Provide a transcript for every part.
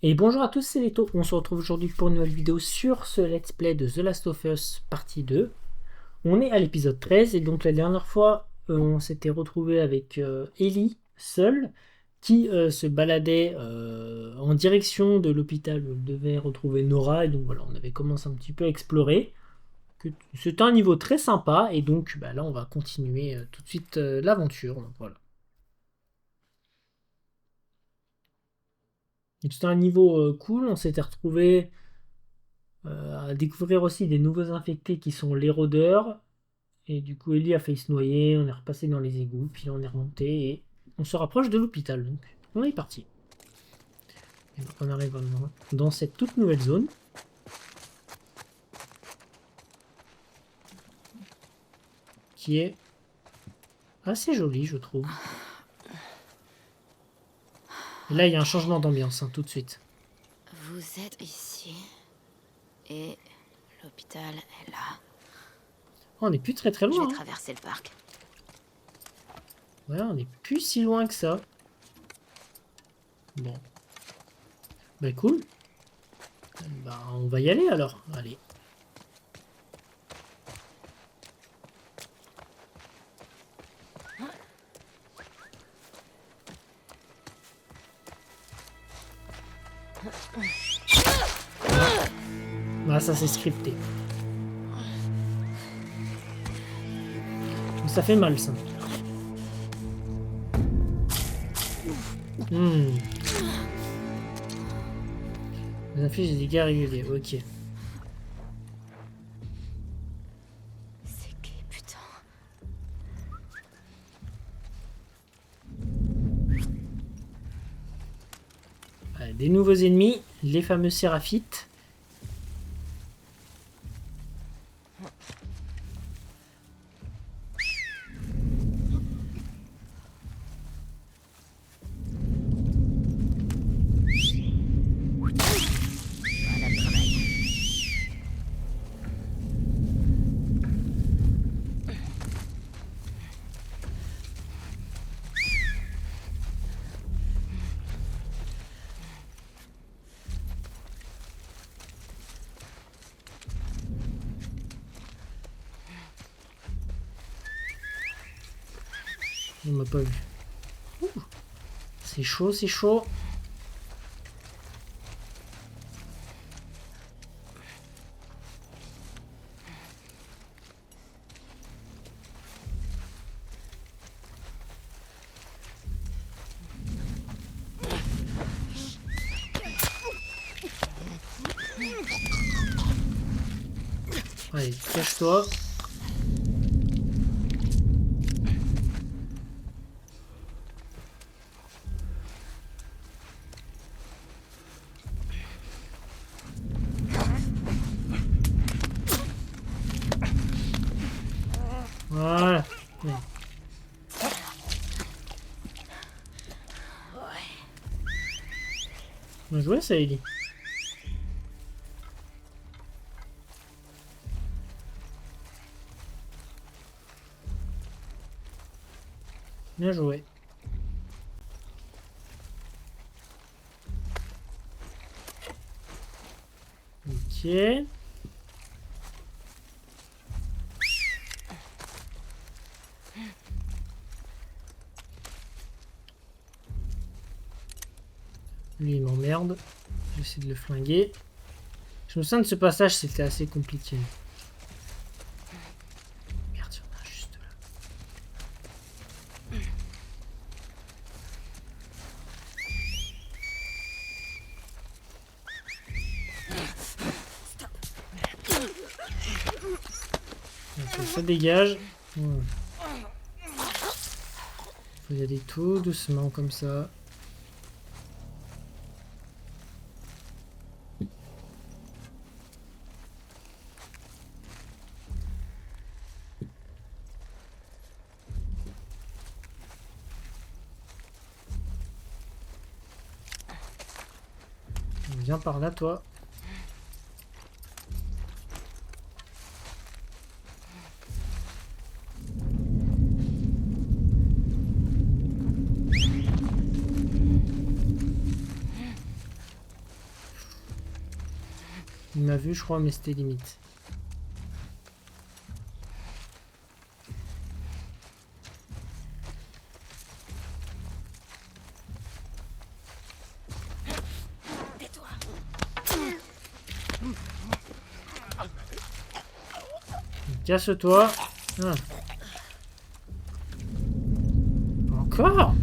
Et bonjour à tous, c'est Leto. On se retrouve aujourd'hui pour une nouvelle vidéo sur ce let's play de The Last of Us partie 2. On est à l'épisode 13 et donc la dernière fois on s'était retrouvé avec Ellie seule qui se baladait en direction de l'hôpital où elle devait retrouver Nora et donc voilà, on avait commencé un petit peu à explorer. C'était un niveau très sympa et donc là on va continuer tout de suite l'aventure. Donc voilà. C'était un niveau cool, on s'était retrouvé à découvrir aussi des nouveaux infectés qui sont les rôdeurs. Et du coup, Ellie a failli se noyer, on est repassé dans les égouts, puis on est remonté et on se rapproche de l'hôpital. Donc, on est parti. Et donc, on arrive dans cette toute nouvelle zone. Qui est assez jolie, je trouve. Et là, il y a un changement d'ambiance, tout de suite. Vous êtes ici. Et l'hôpital est là. Oh, on n'est plus très très Je loin. vais traverser le parc. Ouais, on n'est plus si loin que ça. Bon. Bah cool. Bah on va y aller alors. Allez. Ah, ça c'est scripté. Mais ça fait mal ça. Les inflige des dégâts réguliers, ok. C'est qui, putain? Des nouveaux ennemis, les fameux séraphites. Voilà le travail. On m'a pas vu. C'est chaud, c'est chaud. Allez, cache-toi. Voilà. Ouais. Bien joué, ça, Ellie. Bien joué. Ok. Lui, il m'emmerde. J'essaie de le flinguer. Je me souviens de ce passage, c'était assez compliqué. Merde, il y en a juste là. Ok, ça dégage. Voilà. Faut y aller tout doucement comme ça. Viens par là, toi. Il m'a vu, je crois, mais c'était limite. Tais-toi. Casse-toi. Ah. Encore?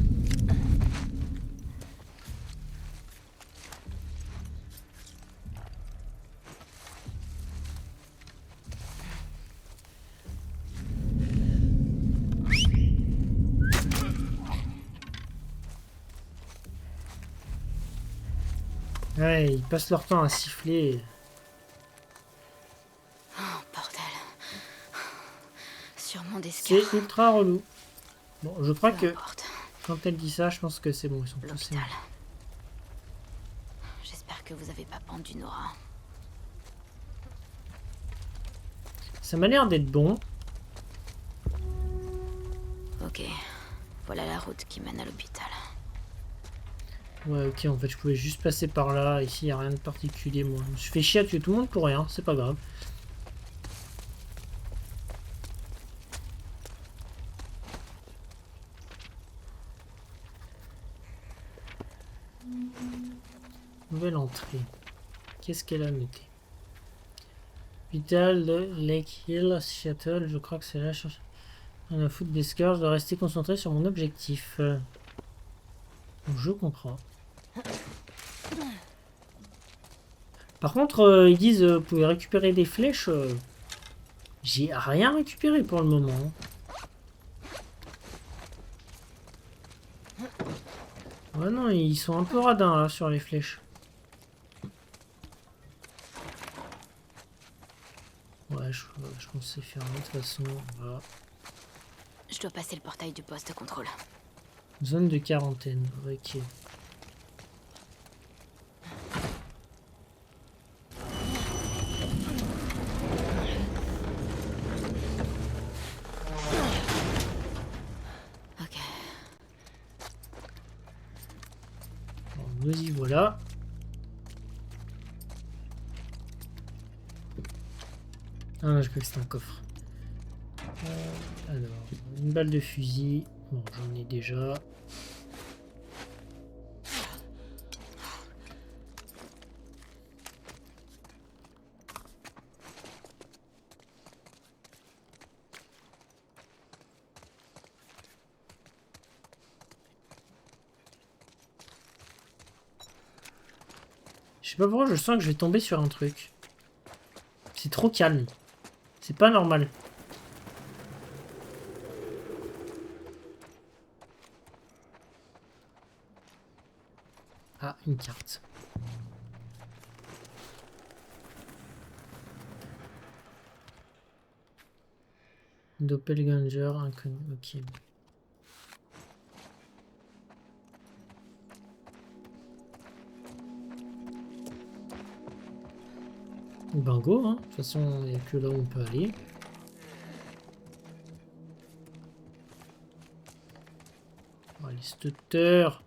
Ouais, ils passent leur temps à siffler. Oh, bordel. Sûrement des C'est scars. ultra relou. Bon, je crois Peu que importe. quand elle dit ça, je pense que c'est bon, ils sont tous L'hôpital. aimés. J'espère que vous avez pas pendu Nora. Ça m'a l'air d'être bon. Ok. Voilà la route qui mène à l'hôpital. Ouais, ok, en fait, je pouvais juste passer par là. Ici, il n'y a rien de particulier, moi. Je fais chier à tuer tout le monde pour rien, c'est pas grave. Nouvelle entrée. Qu'est-ce qu'elle a noté? Hôpital de Lake Hill, Seattle, je crois que c'est là. On a foutre des scars, je dois rester concentré sur mon objectif. Je comprends. Par contre, ils disent vous pouvez récupérer des flèches. J'ai rien récupéré pour le moment. Ouais, non, ils sont un peu radins là sur les flèches. Ouais, je pense que c'est faire de toute façon. Voilà. Je dois passer le portail du poste de contrôle. Zone de quarantaine, ok. Ok. Bon, nous y voilà. Ah, je crois que c'était un coffre. Alors, une balle de fusil. Bon, j'en ai déjà. Je sais pas pourquoi je sens que je vais tomber sur un truc. C'est trop calme. C'est pas normal. Ah, une carte. Doppelganger inconnu. Ok. Ben go, hein. De toute façon, il n'y a que là où on peut aller. Oh, les stutters.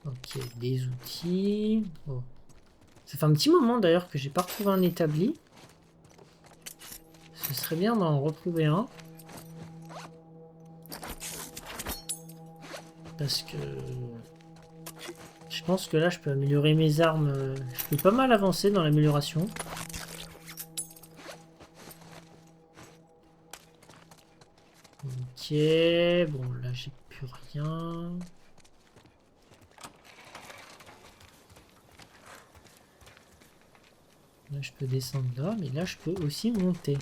Ok, des outils. Oh. Ça fait un petit moment d'ailleurs que j'ai pas retrouvé un établi. Ce serait bien d'en retrouver un. Parce que je pense que là je peux améliorer mes armes. Je peux pas mal avancer dans l'amélioration. Ok, bon là j'ai plus rien. Là je peux descendre là, mais là je peux aussi monter.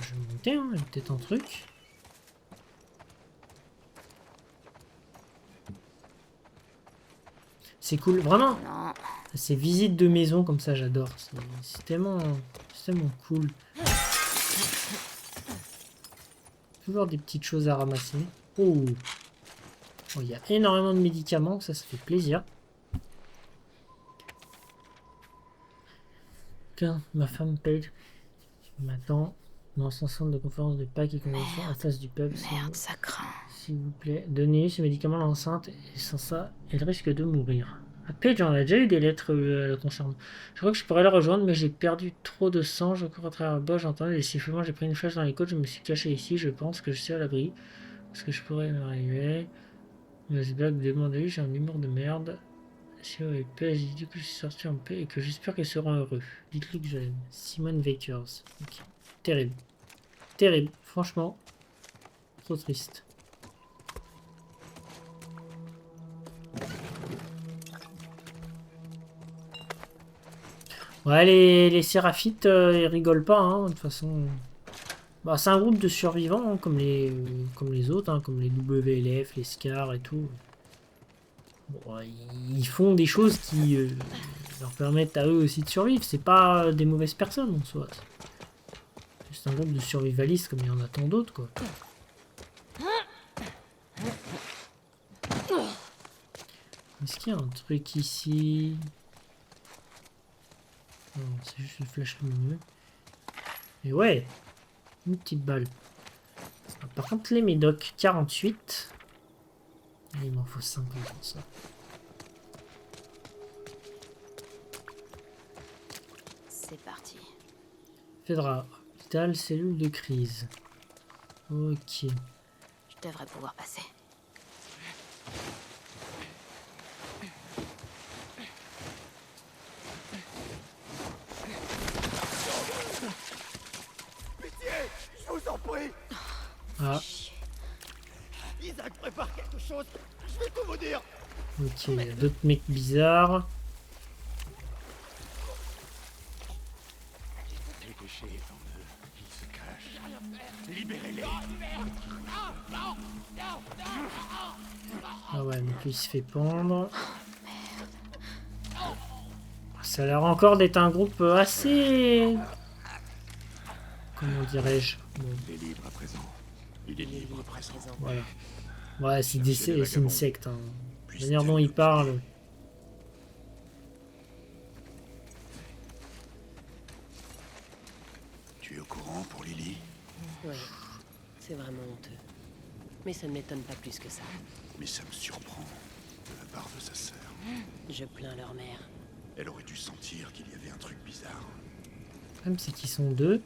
Je vais monter, hein, il y a peut-être un truc. C'est cool, vraiment. Non. Ces visites de maison comme ça, j'adore. C'est tellement cool. Toujours des petites choses à ramasser. Oh, oh, il y a énormément de médicaments, ça fait plaisir. Tiens, ma femme paye. Maintenant, dans un centre de conférence de Pâques et convention en face du pub. Merde, ça craint. S'il vous plaît, donnez ce médicament à l'enceinte et sans ça, elle risque de mourir. À Paige, on a déjà eu des lettres le concernant. Je crois que je pourrais la rejoindre, mais j'ai perdu trop de sang. Je cours à travers le bois, j'entends des sifflements, j'ai pris une flèche dans les côtes, je me suis caché ici, je pense que je suis à l'abri. Est-ce que je pourrais m'arriver? Mais Black demandez, j'ai un humour de merde. Si on est Paige, dit que je suis sorti en paix et que j'espère qu'elle sera heureuse. Dites-lui que je l'aime. Simone Vakers. Ok. Terrible. Terrible. Franchement, trop triste. Ouais, les Séraphites, ils rigolent pas, hein, de toute façon. Bah, c'est un groupe de survivants, hein, comme les autres, hein, comme les WLF, les SCAR et tout. Bon, ils font des choses qui leur permettent à eux aussi de survivre. C'est pas des mauvaises personnes en soi. C'est un groupe de survivalistes comme il y en a tant d'autres, quoi. Est-ce qu'il y a un truc ici? Non, c'est juste le flash lumineux. Et ouais, une petite balle. Ah, par contre, les médocs, 48. Il m'en faut 5 pour ça. C'est parti. Fedra, hôpital, cellule de crise. Ok. Je devrais pouvoir passer. Pitié, je vous en prie. Ah, Isaac prépare quelque chose. Je vais tout vous dire. ok, il y a d'autres mecs bizarres. Dépêchez en eux. Ils se cachent. Libérez-les. Ah ouais, donc lui il se fait pendre. Ça a l'air encore d'être un groupe assez... Comment dirais-je? Bon, Il est libre à présent. Il est libre à présent. voilà. Ouais, c'est une secte. Hein. La manière dont ils parlent. Tu es au courant pour Lily? Ouais, c'est vraiment honteux. Mais ça ne m'étonne pas plus que ça. Mais ça me surprend de la part de sa sœur. Je plains leur mère. Elle aurait dû sentir qu'il y avait un truc bizarre. Le problème, c'est qu'ils sont deux.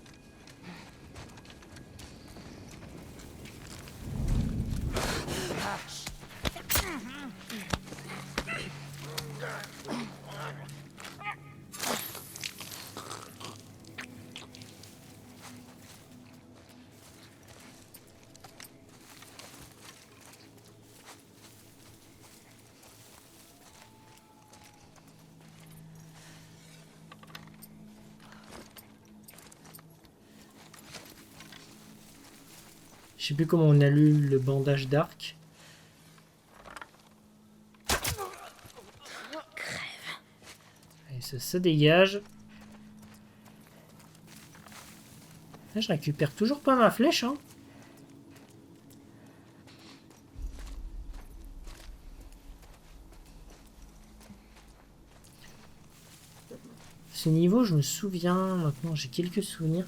Je sais plus comment on allume le bandage d'arc. Et ça dégage. Là, je récupère toujours pas ma flèche, hein. Ce niveau, je me souviens, maintenant j'ai quelques souvenirs.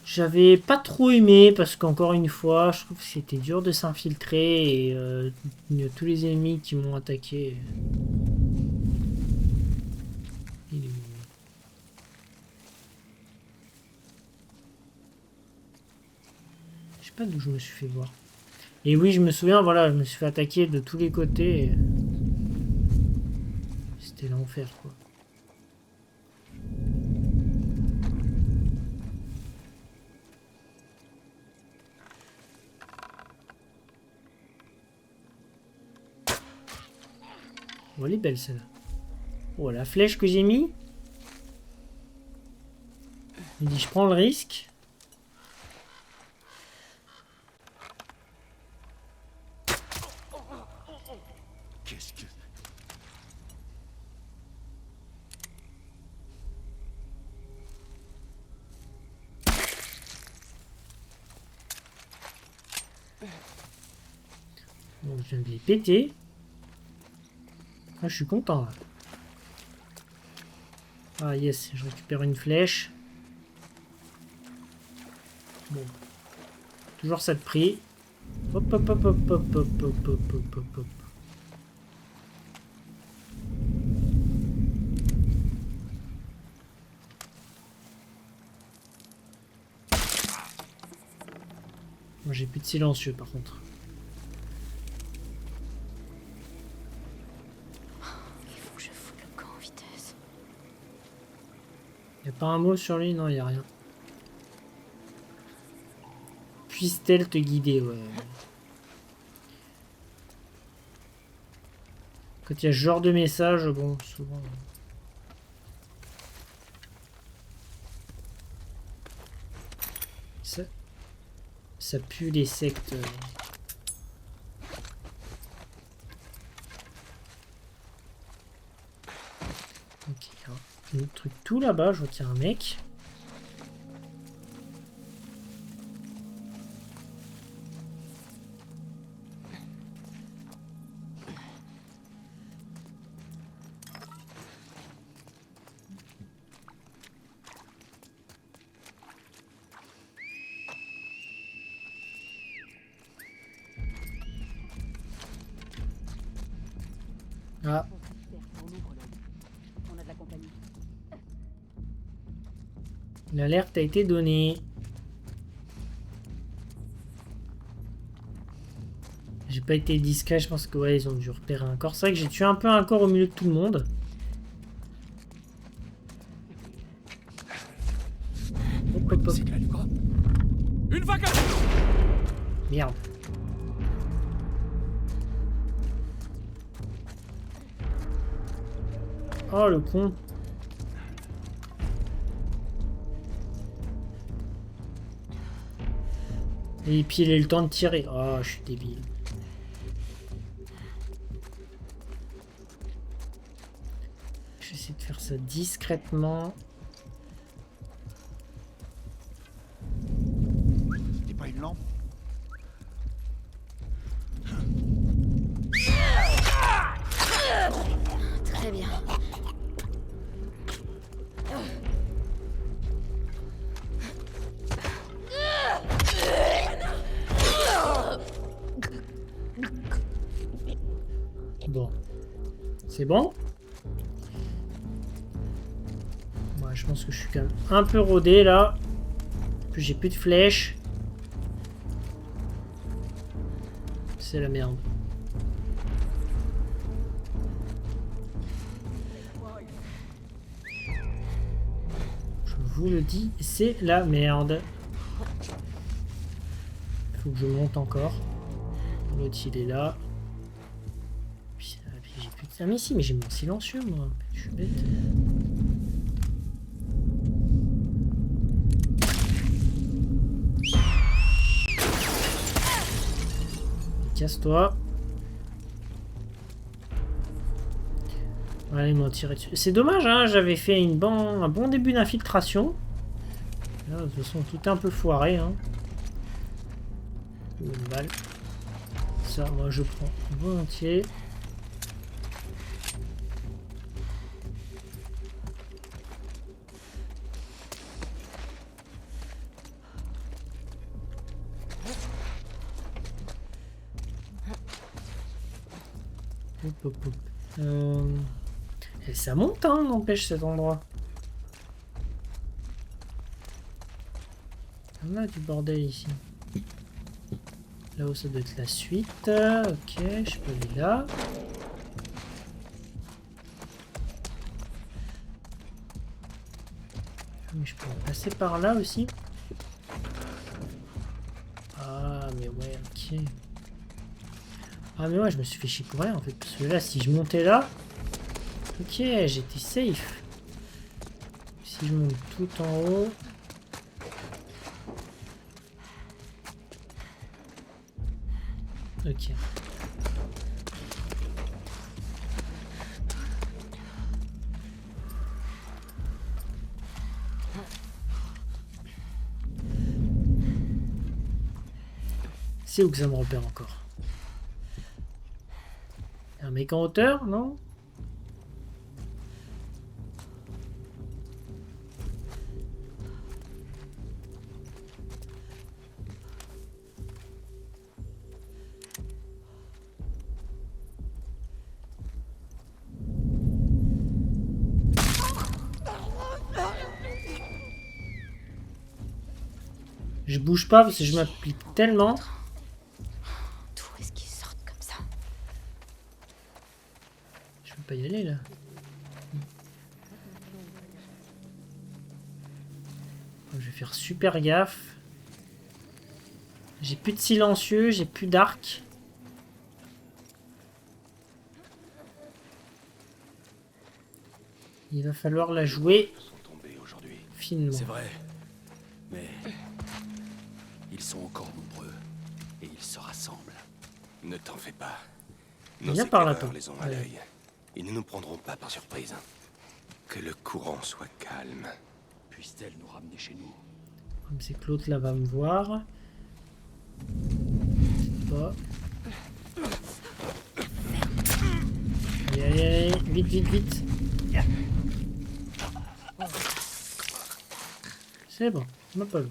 J'avais pas trop aimé parce qu'encore une fois, je trouve que c'était dur de s'infiltrer et il y a tous les ennemis qui m'ont attaqué. Il est où? Je sais pas d'où je me suis fait voir. Et oui, je me souviens, voilà, je me suis fait attaquer de tous les côtés. C'était l'enfer, quoi. Oh, elle est belle celle-là. Oh, la flèche que j'ai mis. Il dit je prends le risque. Qu'est-ce que... Je viens de les péter. Ah, je suis content là. Ah yes, je récupère une flèche. Bon. Toujours ça de prix. Hop hop hop hop hop hop hop hop hop hop hop. Moi j'ai plus de silencieux par contre. Il faut que je foute le camp en vitesse. Y a pas un mot sur lui? Non, y a rien. Puisse-t-elle te guider? Ouais. Quand il y a ce genre de message, bon, souvent... Ça pue les sectes. Ok, un autre truc tout là-bas, je vois qu'il y a un mec. Ah, On a de la compagnie. l'alerte a été donnée. J'ai pas été discret, je pense que ouais, ils ont dû repérer un corps. C'est vrai que j'ai tué un peu un corps au milieu de tout le monde. Hop, hop, hop. C'est là du corps. Une vague. Merde. Oh le con. Et puis il a eu le temps de tirer. Oh, je suis débile. Je vais essayer de faire ça discrètement. T'es pas une lampe? Très bien. Bon. C'est bon? Ouais, je pense que je suis quand même un peu rodé là. Puis j'ai plus de flèches. C'est la merde. Je vous le dis, c'est la merde. Faut que je monte encore. L'autre il est là. Puis j'ai plus de... Ah mais si, mais j'ai mon silencieux moi. Je suis bête. Casse-toi. Ouais, ils m'ont tiré dessus. C'est dommage, hein, j'avais fait un bon début d'infiltration. Là, de toute façon, tout est un peu foiré. Hein. Une balle. Ça, moi, je prends volontiers. Hop, hop, hop. Et ça monte, hein, n'empêche cet endroit. On a du bordel ici. Là-haut, ça doit être la suite. Ok, je peux aller là. Mais je peux passer par là aussi. Ah, mais ouais, ok. Ah, mais ouais, je me suis fait chier pour rien en fait. Parce que là, si je montais là. Ok, j'étais safe. Si je monte tout en haut. Ok. C'est où que ça me repère encore? Un mec en hauteur, non? Je bouge pas parce que je m'applique tellement. D'où est-ce qu'ils sortent comme ça? Je peux pas y aller là. Je vais faire super gaffe. J'ai plus de silencieux, j'ai plus d'arc. Il va falloir la jouer finement. C'est vrai, mais ils sont encore nombreux et ils se rassemblent. Ne t'en fais pas. Nos Viens par là, éclaireurs toi. les ont à l'œil. Ils ne nous prendront pas par surprise. Que le courant soit calme. Puisse-t-elle nous ramener chez nous? Comme c'est que l'autre là va me voir. Pas. Allez, allez, allez, vite, vite, vite. C'est bon, on m'a pas vu.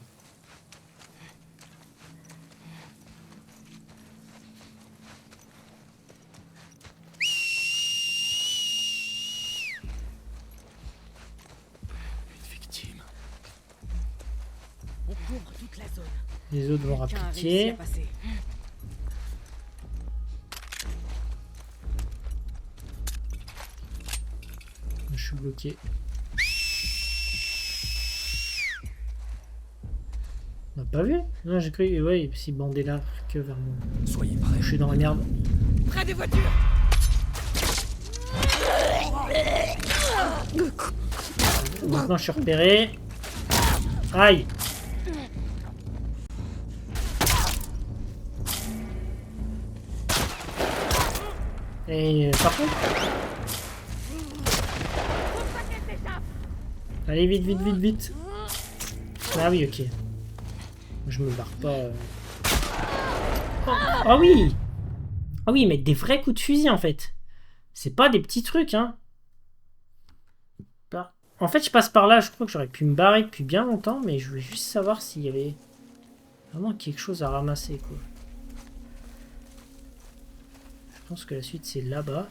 Une victime. On couvre toute la zone. Les autres vont Quelqu'un a réussi rappliquer. à passer. Je suis bloqué. On m'a pas vu? Non, j'ai cru. Ouais, s'il bandait l'arc vers moi. Soyez prêts. Je suis dans la merde. Près des voitures. Maintenant, je suis repéré. Aïe! Et par contre. Allez, vite, vite, vite, vite. Ah oui, ok. Je me barre pas. Oh, ah oui! Ah oui, mais des vrais coups de fusil en fait. C'est pas des petits trucs, hein. En fait, je passe par là. Je crois que j'aurais pu me barrer depuis bien longtemps, mais je voulais juste savoir s'il y avait vraiment quelque chose à ramasser, quoi. Je pense que la suite c'est là-bas.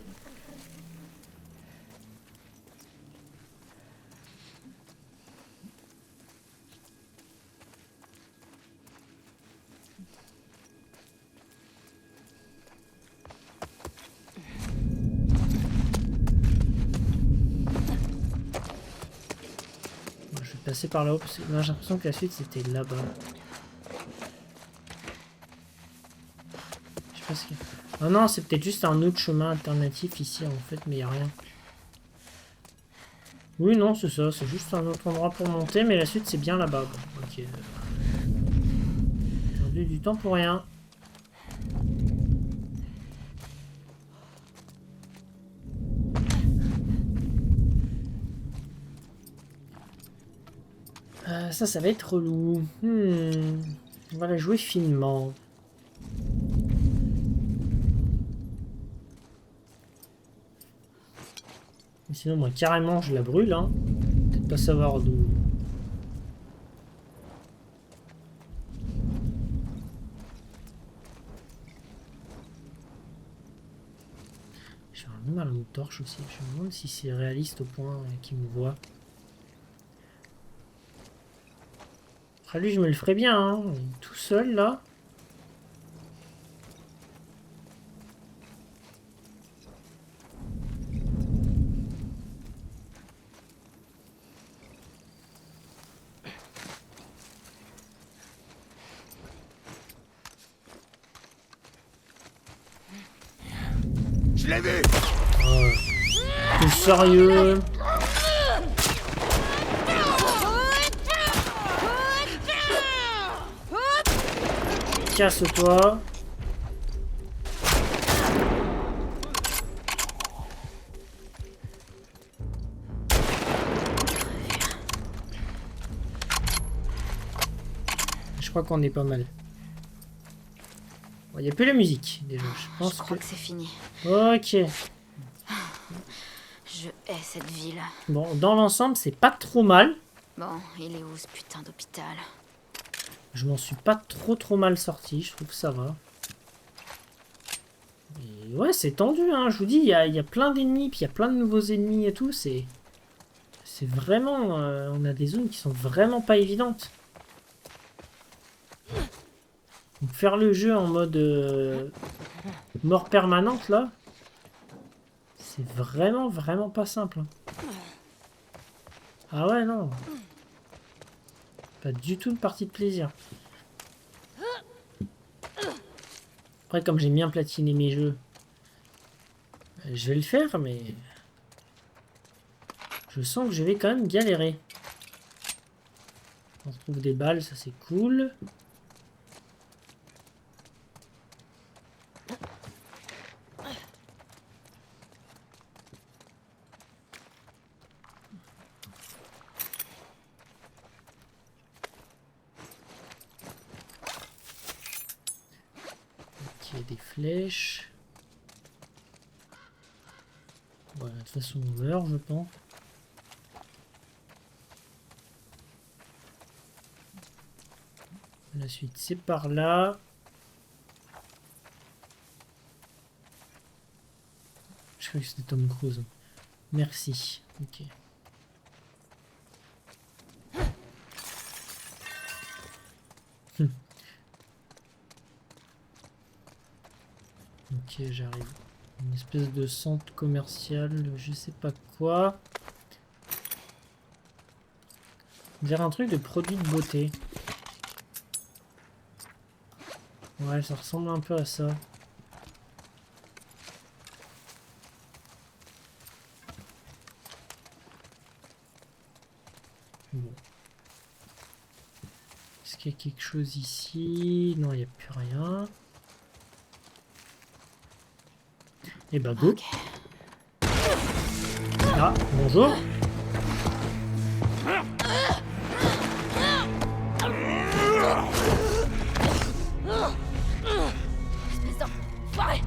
Bon, je vais passer par là-haut parce que non, j'ai l'impression que la suite c'était là-bas. Je sais pas ce qu'il y a. Ah non, c'est peut-être juste un autre chemin alternatif ici en fait, mais il n'y a rien. Oui, non, c'est ça, c'est juste un autre endroit pour monter, mais la suite c'est bien là-bas. Bon, ok. J'ai perdu du temps pour rien. Ça va être relou. On va la jouer finement. Sinon, moi, carrément, je la brûle. Hein. Peut-être pas savoir d'où. J'ai un mal à une torche aussi. Je me demande si c'est réaliste au point qu'il me voit. Après, lui, je me le ferais bien. Hein. Il est tout seul, là. Je l'ai vu! Oh. T'es sérieux? Casse-toi. Je crois qu'on est pas mal. Il n'y a plus la musique déjà. Je pense Je crois que c'est fini. Ok. Je hais cette ville. Bon, dans l'ensemble, c'est pas trop mal. Bon, il est où ce putain d'hôpital? Je m'en suis pas trop mal sorti. Je trouve que ça va. Et ouais, c'est tendu, hein. Je vous dis, il y a plein d'ennemis, puis il y a plein de nouveaux ennemis et tout. C'est vraiment... on a des zones qui sont vraiment pas évidentes. Donc faire le jeu en mode mort permanente, là, c'est vraiment pas simple. Hein. Ah ouais, non. Pas du tout une partie de plaisir. Après, comme j'aime bien platiner mes jeux, je vais le faire, mais... je sens que je vais quand même galérer. On retrouve des balles, ça c'est cool. Ok, des flèches. Voilà, de toute façon on meurt, je pense. La suite, c'est par là. Je crois que c'était Tom Cruise. Merci. Ok. Ok, j'arrive. Une espèce de centre commercial, je sais pas quoi. On dirait un truc de produit de beauté. Ouais, ça ressemble un peu à ça. Bon. Est-ce qu'il y a quelque chose ici? Non, il n'y a plus rien. Et bah go. Ok. Ah, bonjour. Espèce d'enfoiré.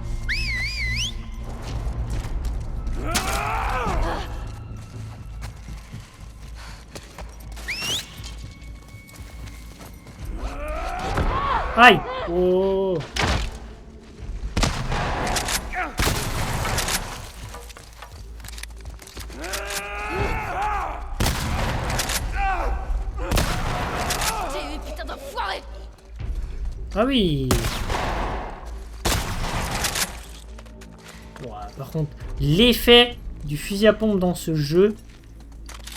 Aïe. Oh. J'ai eu putain d'enfoiré. Ah oui. Ouais, par contre, l'effet du fusil à pompe dans ce jeu,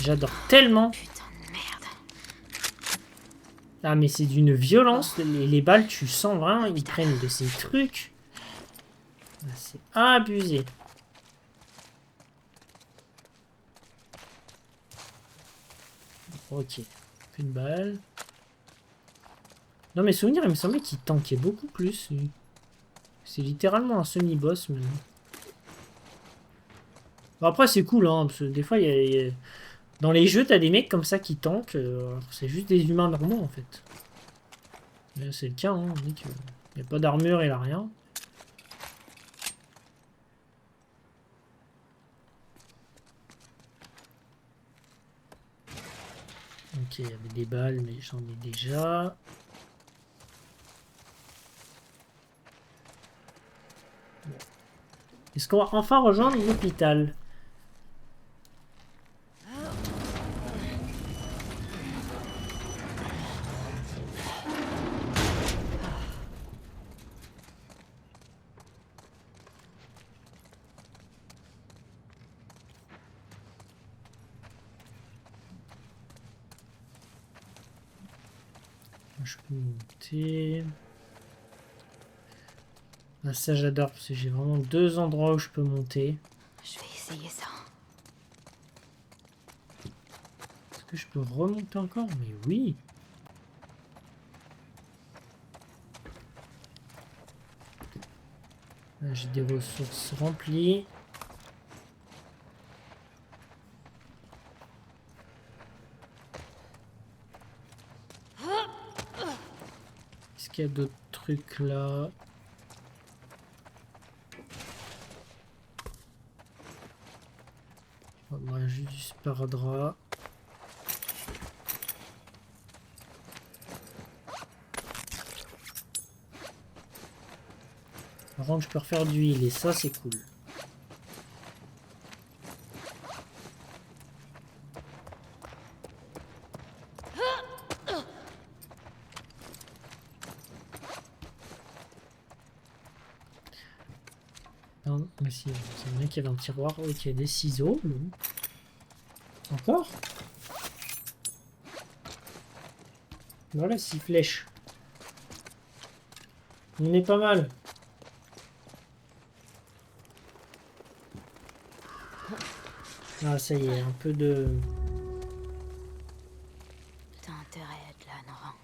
j'adore tellement. Putain de merde. Ah mais c'est d'une violence, les balles tu sens vraiment, ils prennent de ces trucs. Ah, c'est abusé. Ok, plus de balles. Dans mes souvenirs, il me semblait qu'il tankait beaucoup plus. Lui. C'est littéralement un semi-boss maintenant. Bon, après c'est cool, hein, parce que des fois dans les jeux t'as des mecs comme ça qui tankent, c'est juste des humains normaux en fait. Là c'est le cas, hein, il n'y a pas d'armure, il a rien. Ok, il y avait des balles, mais j'en ai déjà. Bon. Est-ce qu'on va enfin rejoindre l'hôpital? Je peux monter. Ah, ça j'adore parce que j'ai vraiment deux endroits où je peux monter. Je vais essayer ça. Est-ce que je peux remonter encore? Mais oui. Là j'ai des ressources remplies. Est-ce qu'il y a d'autres trucs là? Moi, juste du sparadrap. Par contre, je peux refaire d'huile et ça, c'est cool. Non, mais si, c'est vrai qu'il y avait un tiroir. Ok, des ciseaux. Encore? Voilà, 6 flèches. On est pas mal. Ah, ça y est, un peu de... T'as intérêt à être là, Nora.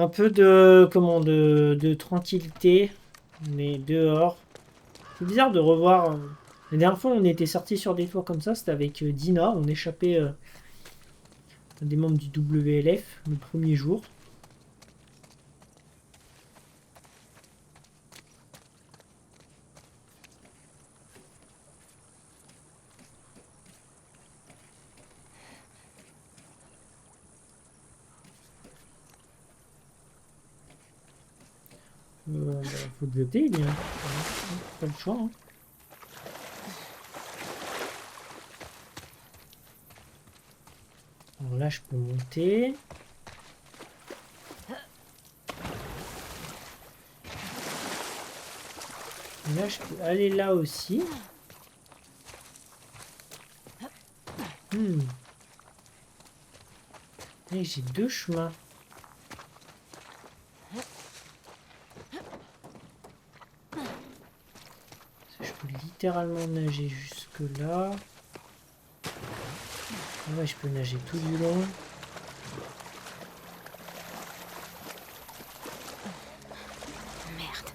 Un peu de... Comment? De tranquillité. Mais dehors. C'est bizarre de revoir... La dernière fois, on était sortis sur des toits comme ça. C'était avec Dina. On échappait à des membres du WLF le premier jour. Faut te jeter, bien. Pas le choix. Hein. Alors là, je peux monter. Là, je peux aller là aussi. Et j'ai 2 chemins. Je peux littéralement nager jusque là. Ah ouais, je peux nager tout du long. Merde.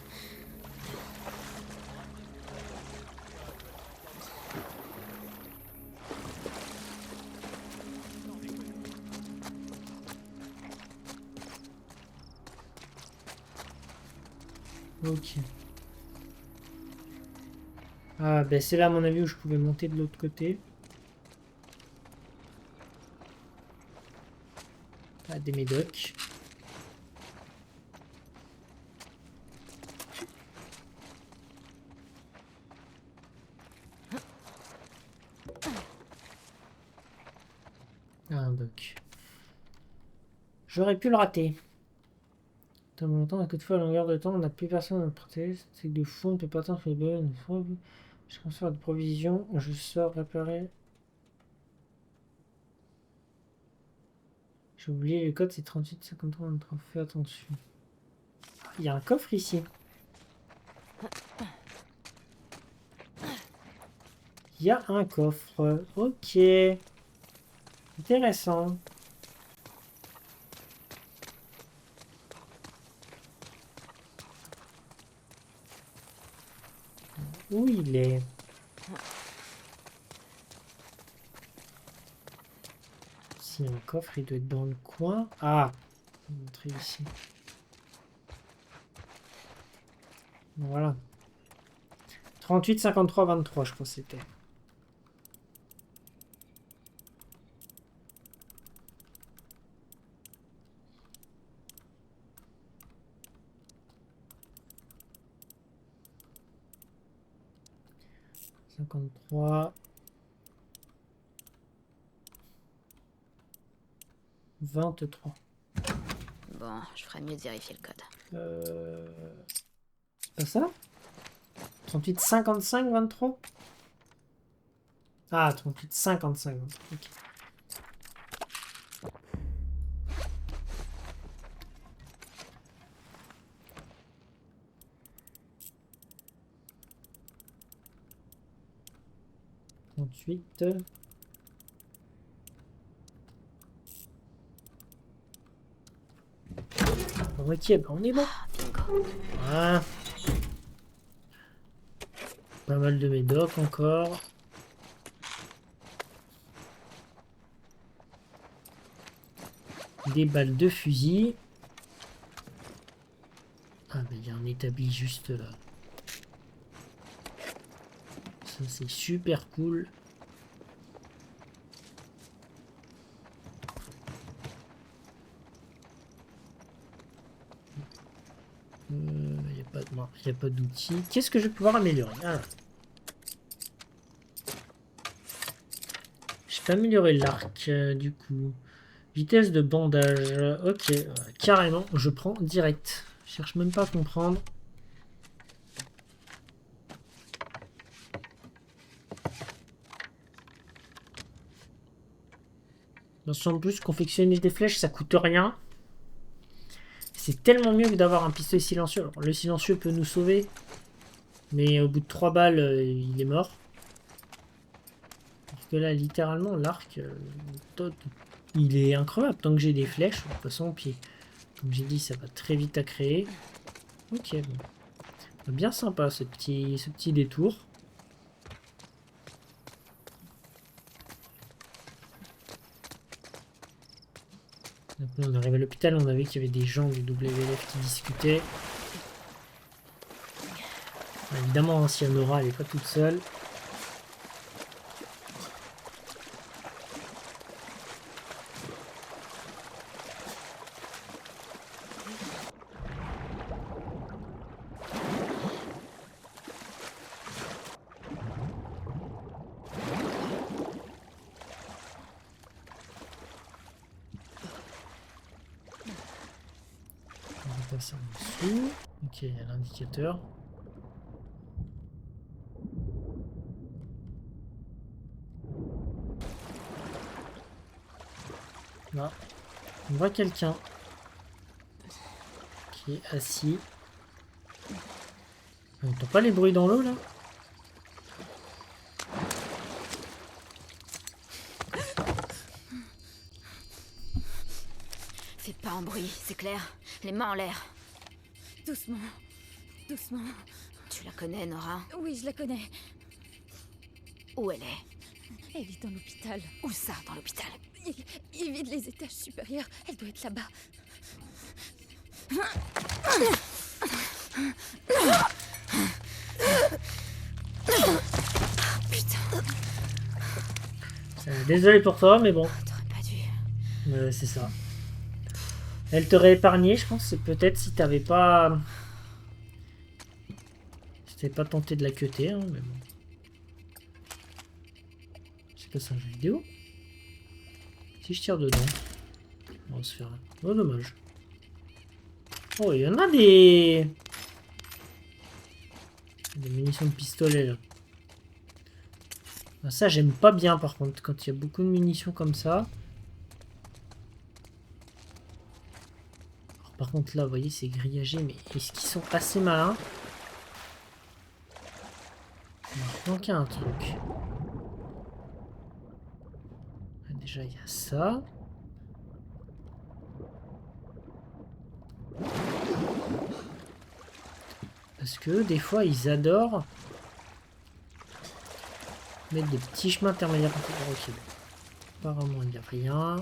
Ok. Ah ben c'est là à mon avis où je pouvais monter de l'autre côté. Ah, des médocs. Ah, un doc. J'aurais pu le rater. Dans mon temps, à coup de fois, à longueur de temps, on n'a plus personne à me protéger. C'est que de fou, on ne peut pas tant faire bonne. Je transfère de provisions, je sors réparer. J'ai oublié le code, c'est 3853, on fait attention. Il y a un coffre ici. Il y a un coffre. Ok. Intéressant. Où il est? S'il y a un coffre, il doit être dans le coin. Ah! Je vais montrer ici. Voilà. 38, 53, 23, je pense que c'était. « 53... 23. Bon, je ferais mieux de vérifier le code. C'est pas ça? 38, 55, 23? Ah, 38, 55, 23. Ok. Ensuite... Ok, bah on est bon. Bingo. Ah. Pas mal de médocs encore. Des balles de fusil. Ah, mais il y a un établi juste là. Ça, c'est super cool. Il n'y a pas d'outils. Qu'est-ce que je vais pouvoir améliorer? Alors. Je peux améliorer l'arc, du coup. Vitesse de bandage. Ok, carrément, je prends direct. Je cherche même pas à comprendre. En plus, confectionner des flèches, ça coûte rien. C'est tellement mieux que d'avoir un pistolet silencieux. Alors, le silencieux peut nous sauver. Mais au bout de 3 balles, il est mort. Parce que là, littéralement, l'arc, il est incroyable. Tant que j'ai des flèches, de toute façon, puis comme j'ai dit, ça va très vite à créer. Ok, bon. Bien sympa ce petit détour. Donc là, on arrive à l'hôpital, on a vu qu'il y avait des gens du WLF qui discutaient. Évidemment, si Nora, elle n'est pas toute seule. On va passer en dessous. Ok, il y a l'indicateur. Là, on voit quelqu'un qui est assis. On n'entend pas les bruits dans l'eau là? Fais pas un bruit, c'est clair. Les mains en l'air. Doucement. Doucement. Tu la connais, Nora? Oui, je la connais. Où elle est? Elle est dans l'hôpital. Où ça, dans l'hôpital? Il vide les étages supérieurs. Elle doit être là-bas. Putain. Désolé pour toi, mais bon. T'aurais pas dû. C'est ça. Elle t'aurait épargné, je pense. C'est peut-être si t'avais pas... Si t'avais pas tenté de la cutter, hein, mais bon. C'est pas ça un jeu vidéo? Si je tire dedans, on va se faire... Oh, dommage. Oh, il y en a des munitions de pistolet, là. Ah, ça, j'aime pas bien, par contre, quand il y a beaucoup de munitions comme ça. Alors, par contre, là, vous voyez, c'est grillagé, mais est-ce qu'ils sont assez malins? Il va manquer un truc. Déjà, il y a ça. Parce que des fois, ils adorent mettre des petits chemins intermédiaires. Ok. Apparemment, il n'y a rien.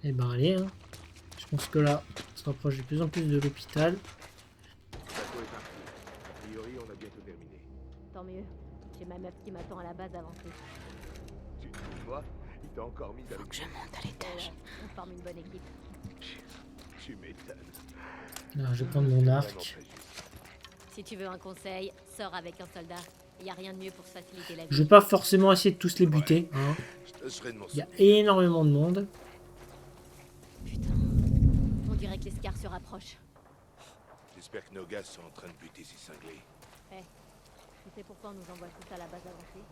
Et ben allez, hein. Je pense que là, on se rapproche de plus en plus de l'hôpital. Tant mieux. J'ai ma meuf qui m'attend à la base avancée. Tu vois, il t'a encore mis Faut que je monte à l'étage. On forme une bonne équipe. Tu m'étonnes. Là, je vais prendre mon arc. Si tu veux un conseil, sors avec un soldat. Il n'y a rien de mieux pour se faciliter la vie. Je vais pas forcément essayer de tous les buter. Hein. Il y a énormément de monde. Putain. On dirait que les scars se rapprochent. J'espère que nos gars sont en train de buter ces cinglés. Tu sais pourquoi on nous envoie tous à la base avancée?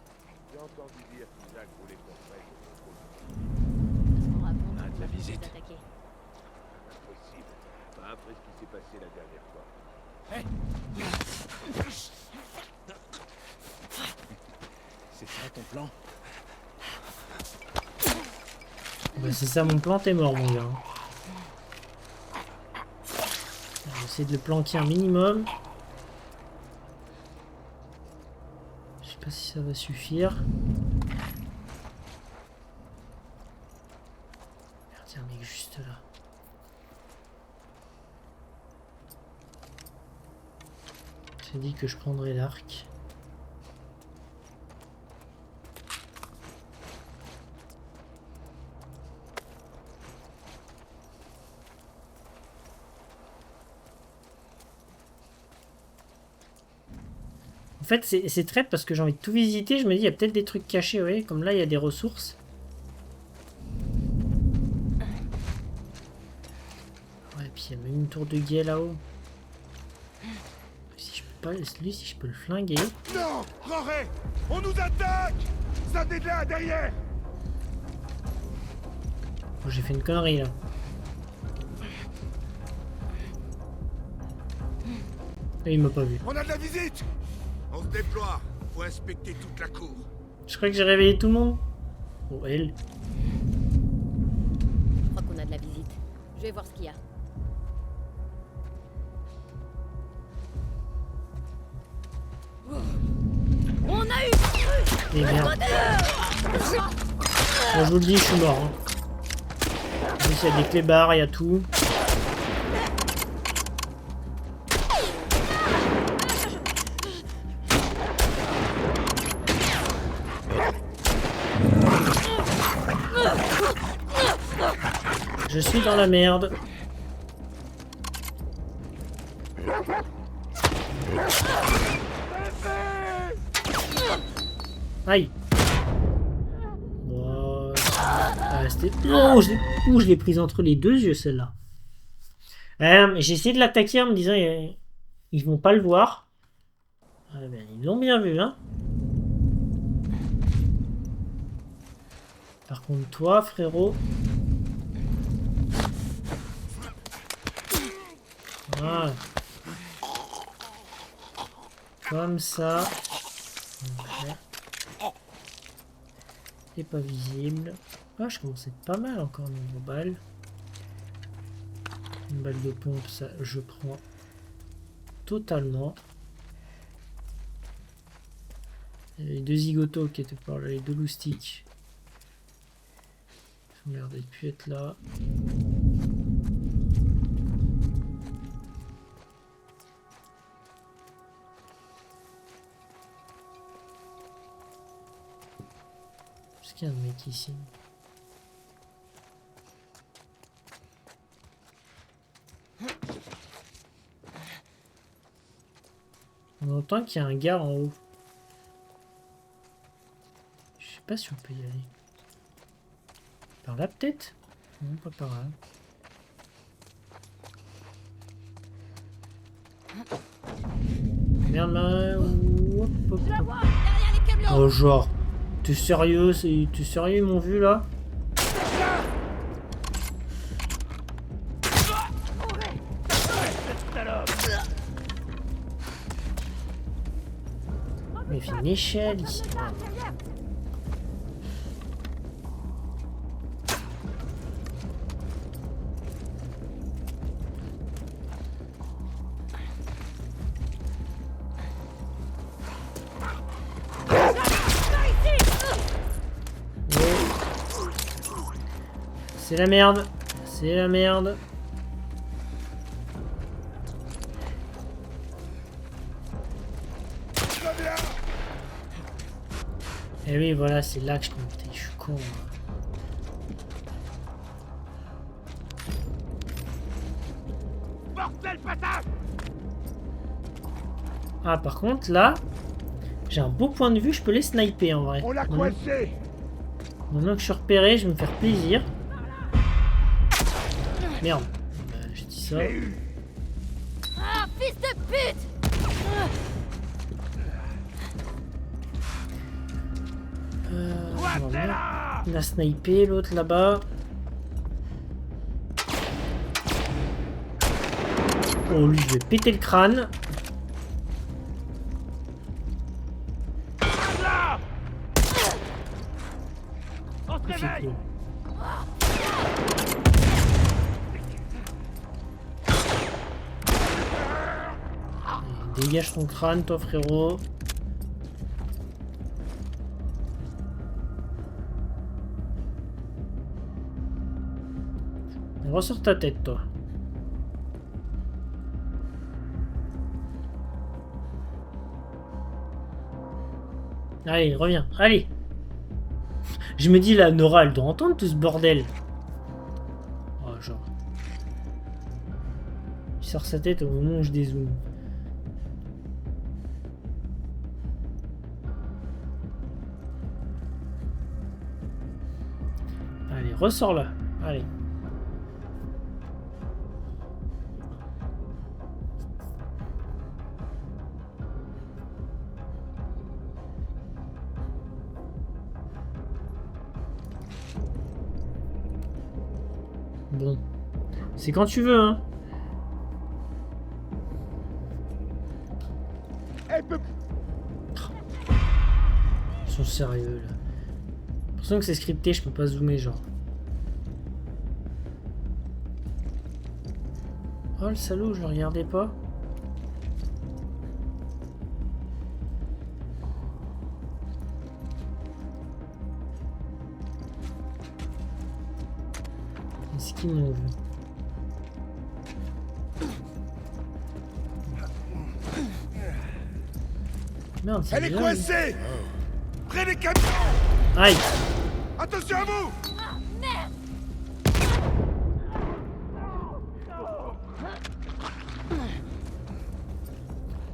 J'ai entendu dire qu'Isaac voulait qu'on fasse Parce qu'on raconte Ah, de la qu'on va visite. nous attaquer. impossible. Pas après ce qui s'est passé la dernière fois. C'est ça ton plan? Bah, c'est ça mon plan, t'es mort mon gars. Je vais essayer de le planquer un minimum. Je sais pas si ça va suffire. Merde, il y a un mec juste là. J'ai dit que je prendrais l'arc. fait, c'est traite parce que j'ai envie de tout visiter. Je me dis, il y a peut-être des trucs cachés, vous voyez. Comme là, il y a des ressources. Ouais, et puis il y a même une tour de guet là-haut. Si je peux pas, lui, si je peux le flinguer. Non, Roré, on nous attaque. Ça t'est là, derrière. Oh, j'ai fait une connerie là. Et il m'a pas vu. On a de la visite. On se déploie. Faut inspecter toute la cour. Je crois que j'ai réveillé tout le monde. Oh, elle. Je crois qu'on a de la visite. Je vais voir ce qu'il y a. On a eu. Et merde. Bon, je vous le dis, je suis mort. Hein. Il y a des clébards, il y a tout. Je suis dans la merde. Aïe. Bon, oh, je l'ai prise entre les deux yeux celle-là. J'ai essayé de l'attaquer en me disant ils vont pas le voir. Ah, ben, ils l'ont bien vu, hein. Par contre, toi, frérot. Voilà. Comme ça. Okay. C'est pas visible. Ah, je commence à être pas mal encore niveau balle. Une balle de pompe, ça je prends totalement. Il y avait les deux zigotos qui étaient par là, les deux loustiques. Ils ont l'air d'être pu être là. Est-ce qu'il y a un mec ici? On entend qu'il y a un gars en haut. Je sais pas si on peut y aller. Par là peut-être? Non, pas par là. Merde, hop, hop, hop. Oh genre, t'es sérieux? T'es sérieux, ils m'ont vu là? Mais il fait une échelle ici. C'est la merde. C'est la merde. Et oui, voilà, c'est là que je comptais. Je suis con. Bordel patate. Ah, par contre, là, j'ai un beau point de vue. Je peux les sniper en vrai. On l'a coincé. Maintenant que je suis repéré, je vais me faire plaisir. Merde. J'ai dit ça. Ah, fils de pute! Voilà. Il a snipé l'autre là-bas. Oh, lui, je vais péter le crâne. C'est cool. Allez, dégage ton crâne, toi, frérot. Ressors ta tête, toi. Allez, reviens. Allez. Je me dis, là, Nora, elle doit entendre tout ce bordel. Oh, genre. Il sort sa tête au moment où je dézoome. ressors là. Allez. Bon. C'est quand tu veux, hein. Elle peut... Ils sont sérieux, là. J'ai l'impression que c'est scripté, je peux pas zoomer, genre. Oh, le salaud, je le regardais pas. Qu'est-ce qu'ils m'ont vu? Merde, c'est Elle est bien, coincée. Près des camions. lui. Aïe! Attention à vous.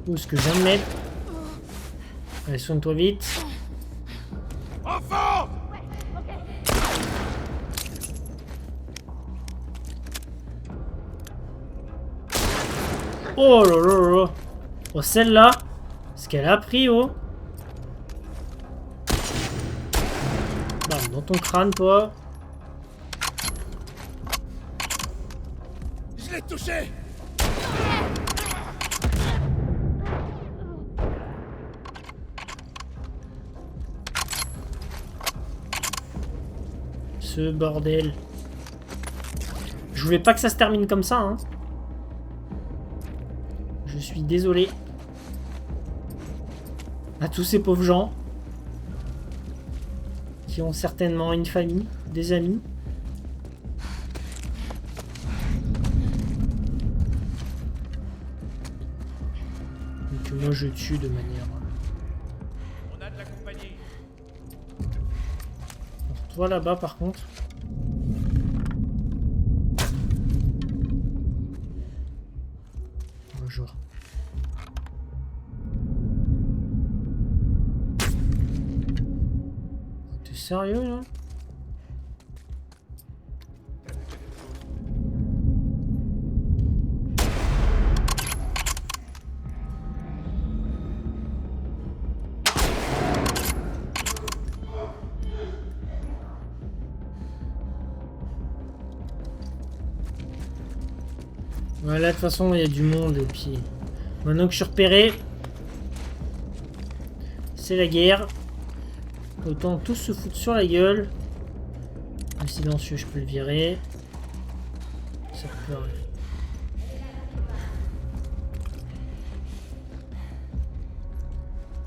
Où est-ce que je viens de mettre? Allez, soigne-toi vite. Enfant. Oh là là là là. Oh, celle-là, ce qu'elle a pris, oh. Bam, dans ton crâne, toi. Je l'ai touché. Ce bordel. Je voulais pas que ça se termine comme ça, hein. Je suis désolé. À tous ces pauvres gens. Qui ont certainement une famille, des amis. Et que moi je tue de manière... On a de la compagnie. Alors, toi là-bas par contre. Bonjour. T'es sérieux là? Voilà, de toute façon, il y a du monde, et puis... Maintenant que je suis repéré... C'est la guerre. Autant tous se foutre sur la gueule. Le silencieux, je peux le virer. Ça peut arriver.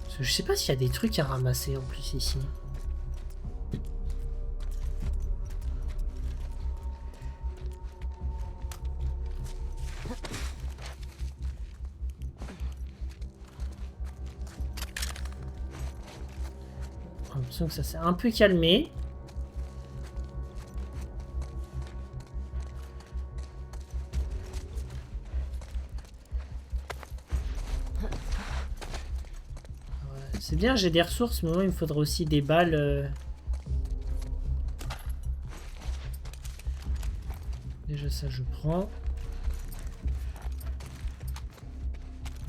Parce que je sais pas s'il y a des trucs à ramasser, en plus, ici. J'ai l'impression que ça s'est un peu calmé. Ouais, c'est bien, j'ai des ressources, mais moi, il me faudra aussi des balles. Déjà ça, je prends.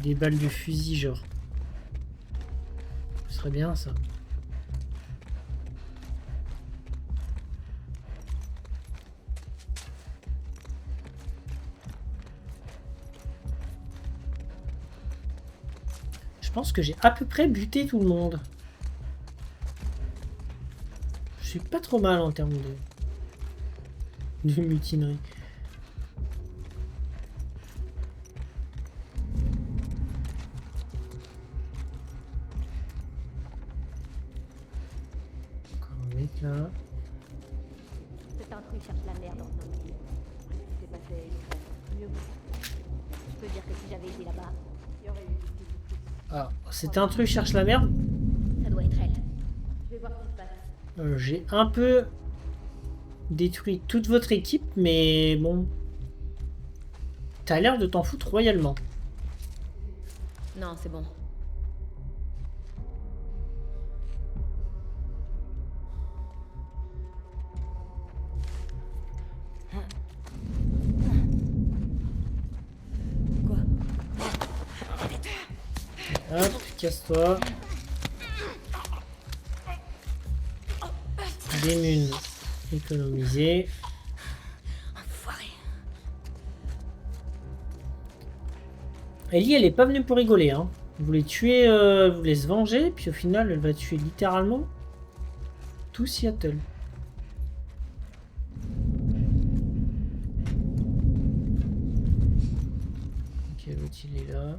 Des balles de fusil, genre. Ce serait bien, ça. Je pense que j'ai à peu près buté tout le monde. Je suis pas trop mal en termes de mutinerie. Encore un mec là. C'est un truc cherche la merde dans ce domaine. C'est passé mieux. Je peux dire que si j'avais été là-bas, il y aurait eu beaucoup plus. Ah, c'était un truc cherche la merde. Ça doit être elle. Je vais voir ce qui se passe. J'ai un peu détruit toute votre équipe, mais bon. T'as l'air de t'en foutre royalement. Non, c'est bon. Hop, casse-toi. Des munes économisées. Enfoiré. Ellie, elle est pas venue pour rigoler, hein. Elle voulait tuer, elle voulait se venger, puis au final, elle va tuer littéralement tout Seattle. Ok, l'autre il est là.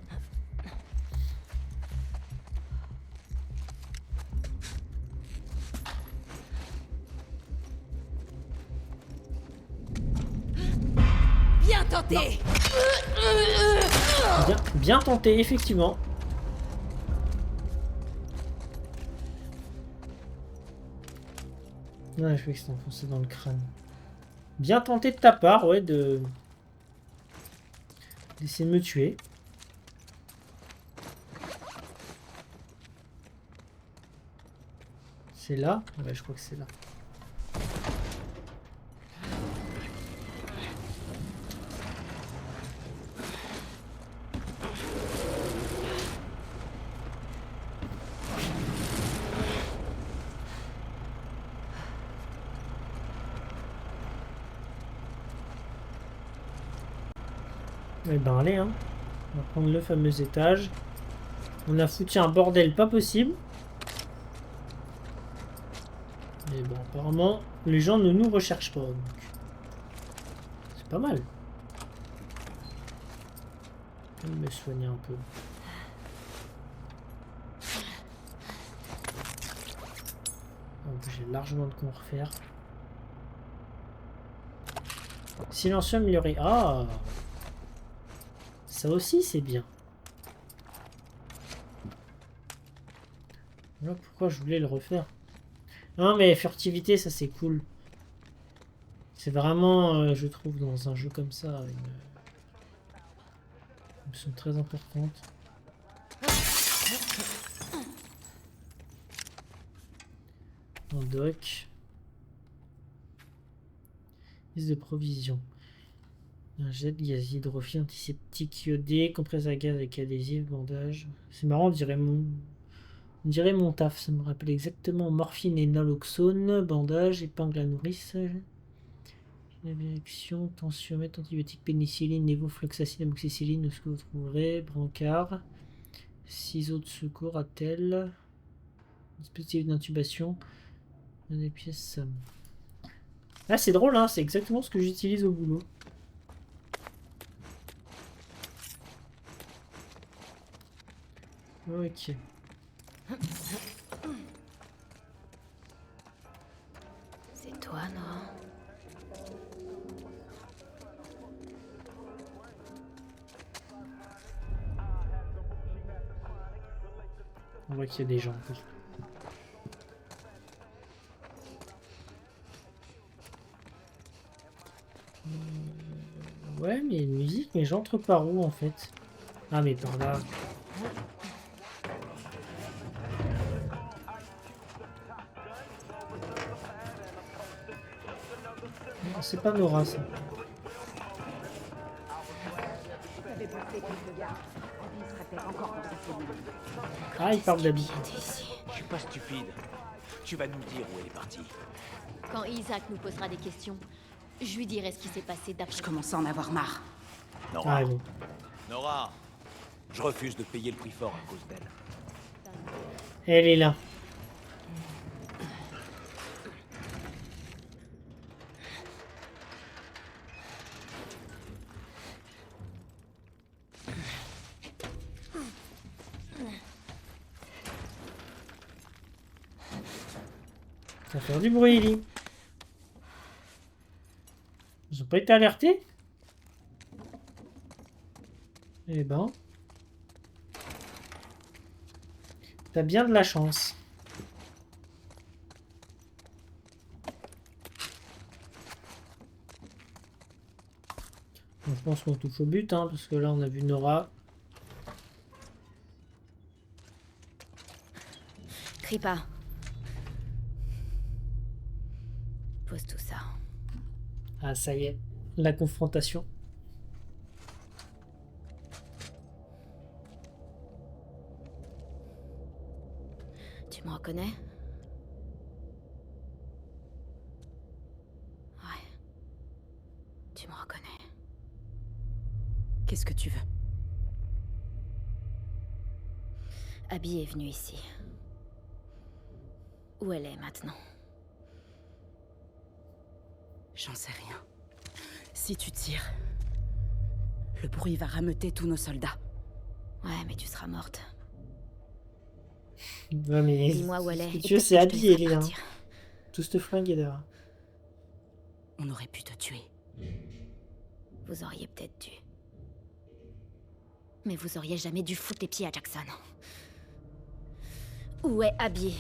Bien tenté. Bien tenté, effectivement. Ouais, je crois que c'est enfoncé dans le crâne. Bien tenté de ta part, ouais, d'essayer de me tuer. C'est là? Ouais, je crois que c'est là. Eh ben allez, hein. On va prendre le fameux étage. On a foutu un bordel pas possible. Et bon, apparemment, les gens ne nous recherchent pas. C'est pas mal. Je vais me soigner un peu. J'ai largement de quoi refaire. Silencieux amélioré. Ah! Ça aussi, c'est bien. Voilà pourquoi je voulais le refaire. Non, mais furtivité, ça c'est cool. C'est vraiment, je trouve, dans un jeu comme ça, une option très importante. En doc. Liste de provisions. Un jet de gaz hydrophile, antiseptique iodé, compresse à gaz avec adhésif, bandage. C'est marrant, on dirait mon taf. Ça me rappelle exactement morphine et naloxone, bandage, épingle à nourrice. Injection, tensiomètre, antibiotique, pénicilline, lévofloxacine, amoxicilline, ce que vous trouverez, brancard, ciseaux de secours, attelle, dispositif d'intubation, des pièces. Ah, c'est drôle, hein, c'est exactement ce que j'utilise au boulot. Ok. C'est toi, Nora? On voit qu'il y a des gens. Ouais, mais il y a une musique, mais j'entre par où en fait? Ah, mais par là. C'est pas Nora, ça. Ah, il parle d'habit. Je suis pas stupide. Tu vas nous dire où elle est partie. Quand Isaac nous posera des questions, je lui dirai ce qui s'est passé d'après. Je commence à en avoir marre. Nora. Ah, bon. Nora. Je refuse de payer le prix fort à cause d'elle. Elle est là. Ça va faire du bruit, Ellie. Ils ont pas été alertés? Eh ben... T'as bien de la chance. Bon, je pense qu'on touche au but, hein, parce que là on a vu Nora. Crie pas. Pose tout ça. Ah, ça y est, la confrontation. Tu me reconnais? Ouais. Tu me reconnais. Qu'est-ce que tu veux? Abby est venue ici. Où elle est maintenant? J'en sais rien. Si tu tires, le bruit va rameuter tous nos soldats. Ouais, mais tu seras morte. Ouais, mais. Dis-moi où elle est. Ce que et tu veux, peut-être c'est que je te Abby, laisserai Ellie. Hein. partir. Tous te flinguer dehors. On aurait pu te tuer. Vous auriez peut-être dû. Mais vous auriez jamais dû foutre les pieds à Jackson. Où est Abby?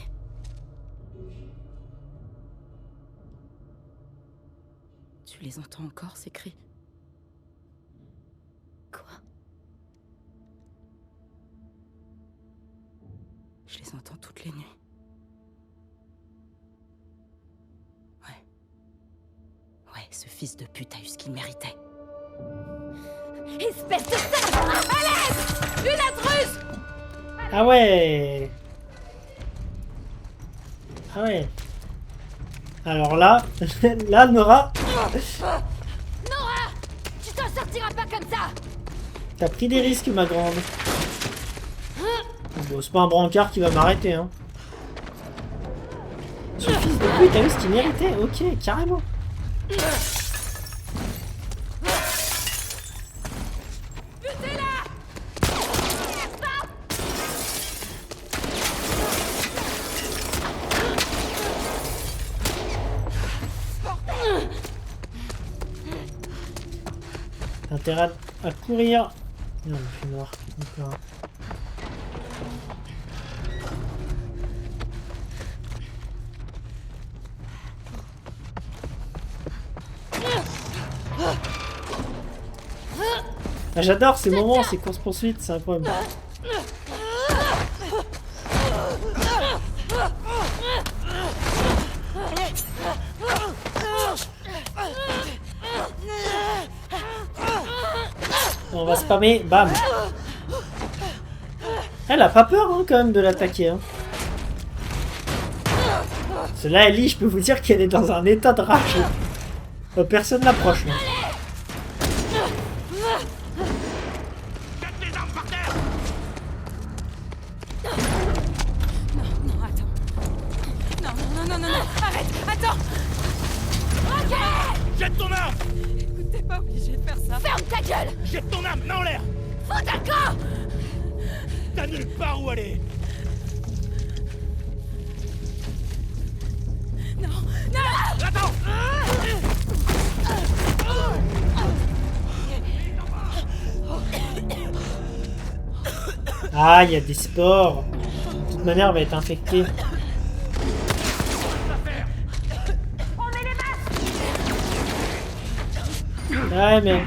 Tu les entends encore, ces cris? Quoi? Je les entends toutes les nuits. Ouais, ce fils de pute a eu ce qu'il méritait. Espèce de sale! Allez! Une intruse! Ah ouais. Ah ouais. Alors là, là, Nora, Nora! Tu t'en sortiras pas comme ça! t'as pris des risques, ma grande. Bon, c'est pas un brancard qui va m'arrêter, hein. Ce fils de pute a eu ce qu'il méritait, ok, carrément. T'as intérêt à courir. Non, il fait noir. Encore. Ah, j'adore ces moments, ces courses-poursuites, c'est incroyable. On va spammer, bam. Elle a pas peur hein, quand même de l'attaquer. Hein. Celle-là, Ellie, je peux vous dire qu'elle est dans un état de rage. Personne n'approche. Jette les armes par terre! Non, attends. Non, arrête, attends! Jette ton arme! Écoute, t'es pas obligé de faire ça. Ferme ta gueule! Jette ton arme, main en l'air! Fous ta camp! T'as nulle part où aller! Non! Attends! Ah, il y a des spores. De toute manière, elle va être infectée. Ouais, mais...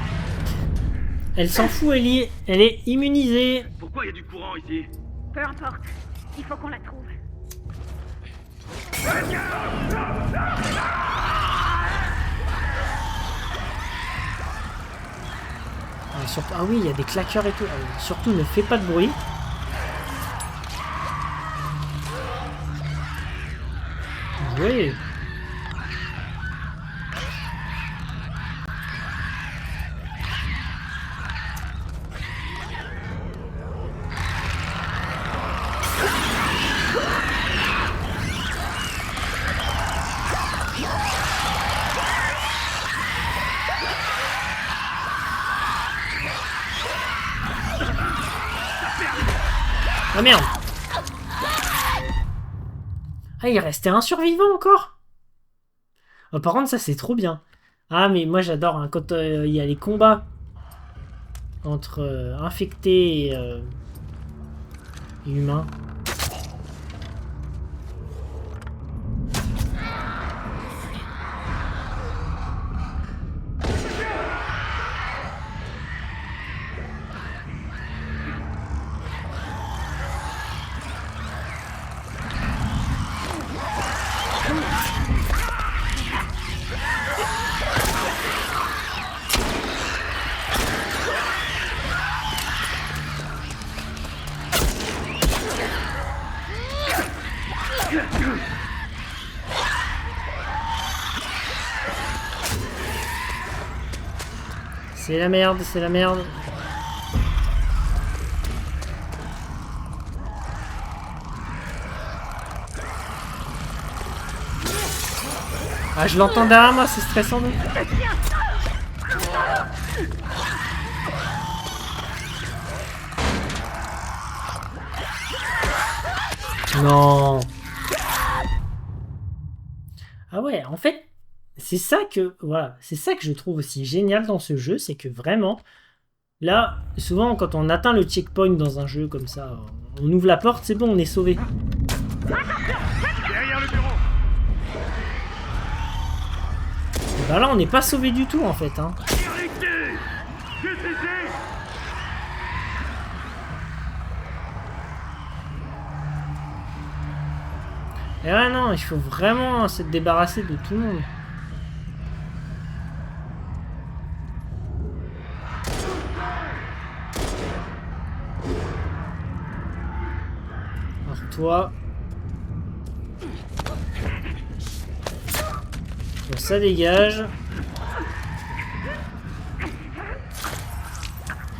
Elle s'en fout, Ellie. Elle est immunisée. Pourquoi il y a du courant ici? Peu importe. Il faut qu'on la trouve. Ah oui, il y a des claqueurs et tout. Ah oui, surtout, ne fais pas de bruit. Oui. Ah merde. Ah, il restait un survivant encore. Oh, par contre, ça c'est trop bien. Ah, mais moi j'adore hein, quand il y a les combats entre infectés et humains. C'est la merde, c'est la merde. Ah, je l'entends derrière moi, c'est stressant donc. Non. Ah ouais, en fait, c'est ça que voilà, c'est ça que je trouve aussi génial dans ce jeu, c'est que vraiment, là, souvent quand on atteint le checkpoint dans un jeu comme ça, on ouvre la porte, c'est bon, on est sauvé. Derrière le bureau. Et ben là, on n'est pas sauvé du tout en fait. Hein. Et ouais, non, il faut vraiment se débarrasser de tout le monde. Alors toi... Bon, ça dégage.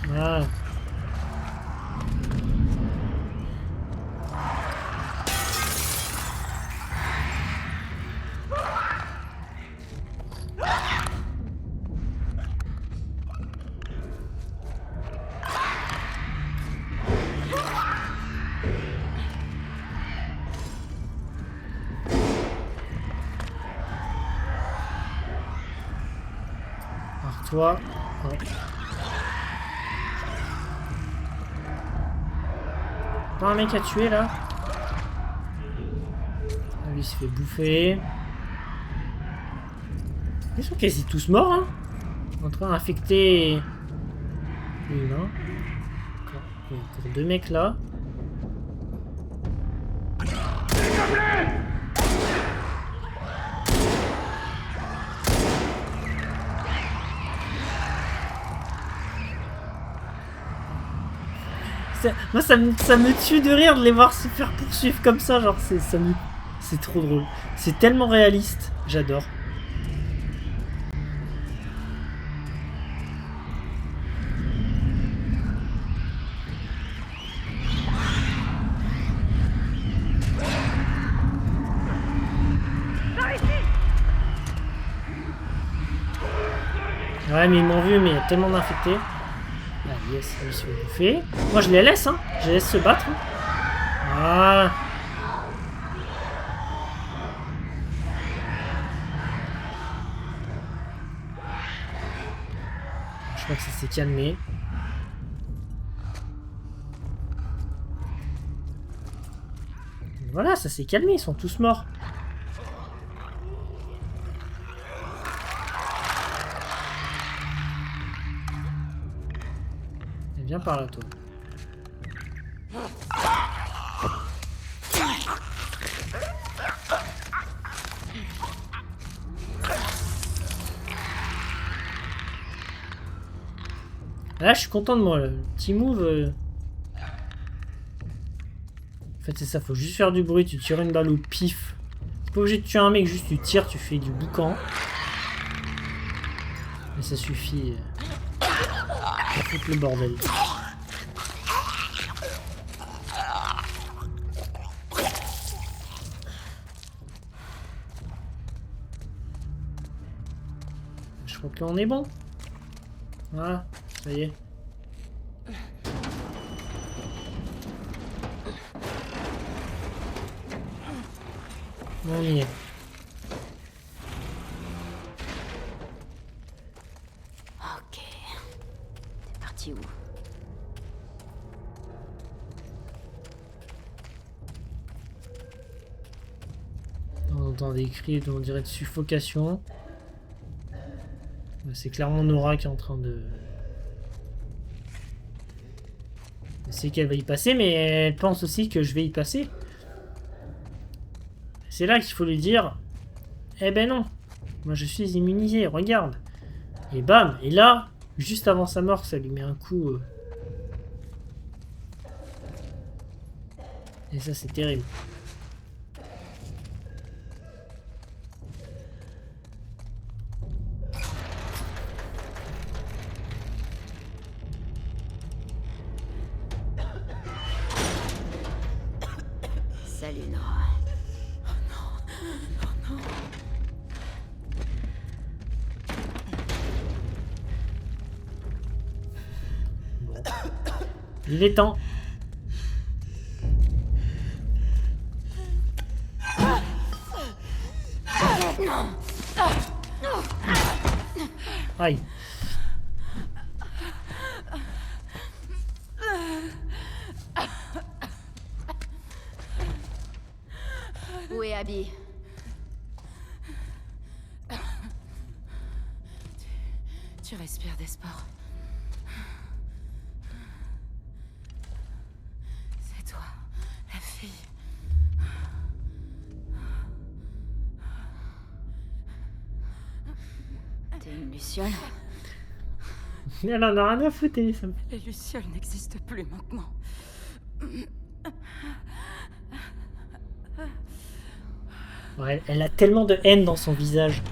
Voilà. Toi. Ouais. Pas un mec à tuer là. Lui il se fait bouffer. Ils sont quasi tous morts hein. En train d'infecter l'humain. Encore deux mecs là. Moi ça me tue de rire de les voir se faire poursuivre comme ça, genre c'est trop drôle. C'est tellement réaliste, j'adore. Ouais mais ils m'ont vu mais il y a tellement d'infectés. Ah yes, ils se font bouffer. Moi je les laisse, hein. Je les laisse se battre. Hein. Voilà. Je crois que ça s'est calmé. Voilà, ça s'est calmé, ils sont tous morts. Viens par là, toi. Là, je suis content de moi. Le petit move. En fait, c'est ça. Faut juste faire du bruit. Tu tires une balle au pif. T'es pas obligé de tuer un mec. Juste tu tires. Tu fais du boucan. Mais ça suffit. Ça fout le bordel. Je crois que là on est bon. Voilà, ça y est. On y est. Ok. T'es parti où? On entend des cris, on dirait de suffocation. C'est clairement Nora qui est en train de... Elle sait qu'elle va y passer, mais elle pense aussi que je vais y passer. C'est là qu'il faut lui dire... Eh ben non, moi je suis immunisé, regarde. Et bam, et là, juste avant sa mort, ça lui met un coup... Et ça c'est terrible. Salut, Nora. Bon. Il est temps. Aïe. Où est Abby? Tu respires des sports. C'est toi, la fille. T'es une luciole? Elle en a rien à foutre, ça. Les lucioles n'existent plus maintenant. Ouais, elle a tellement de haine dans son visage.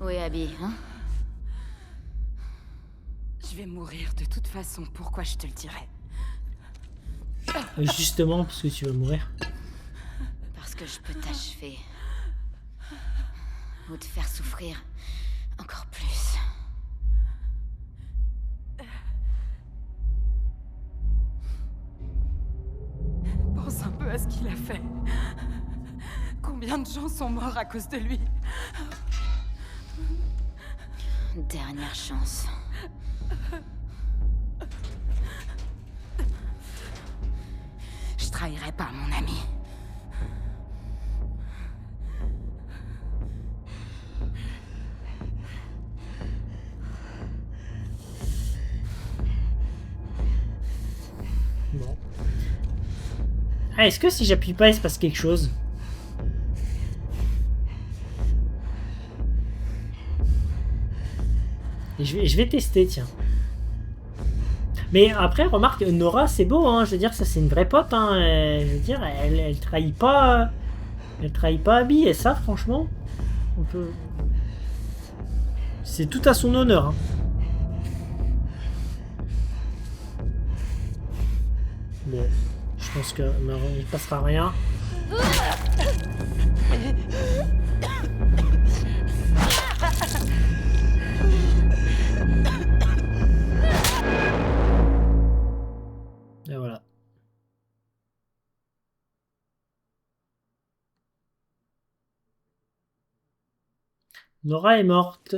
Où est Abby, hein? Je vais mourir de toute façon, pourquoi je te le dirais? Justement, parce que tu vas mourir. Parce que je peux t'achever. Ou te faire souffrir encore plus. Pense un peu à ce qu'il a fait. Combien de gens sont morts à cause de lui? Dernière chance. Je trahirai pas mon ami. Bon. Ah, est-ce que si j'appuie pas, il se passe quelque chose? Et je vais tester, tiens. Mais après, remarque, Nora, c'est beau, hein. Je veux dire, ça, c'est une vraie pote, hein. Je veux dire, elle trahit pas... Elle trahit pas Abby, et ça, franchement, on peut... C'est tout à son honneur, hein. Bon, je pense que non, il passera rien. Et voilà. Nora est morte.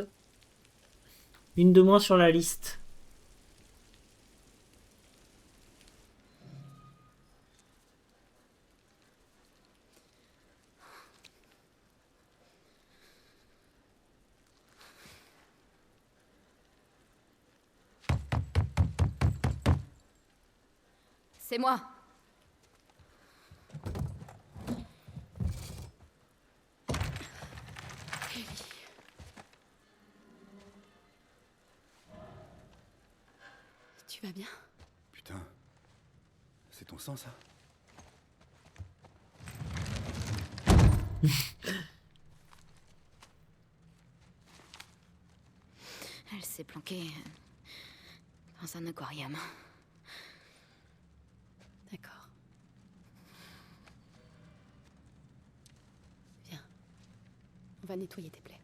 Une de moins sur la liste. C'est moi. Tu vas bien? Putain. C'est ton sang, ça? Elle s'est planquée dans un aquarium. D'accord. Viens. On va nettoyer tes plaies.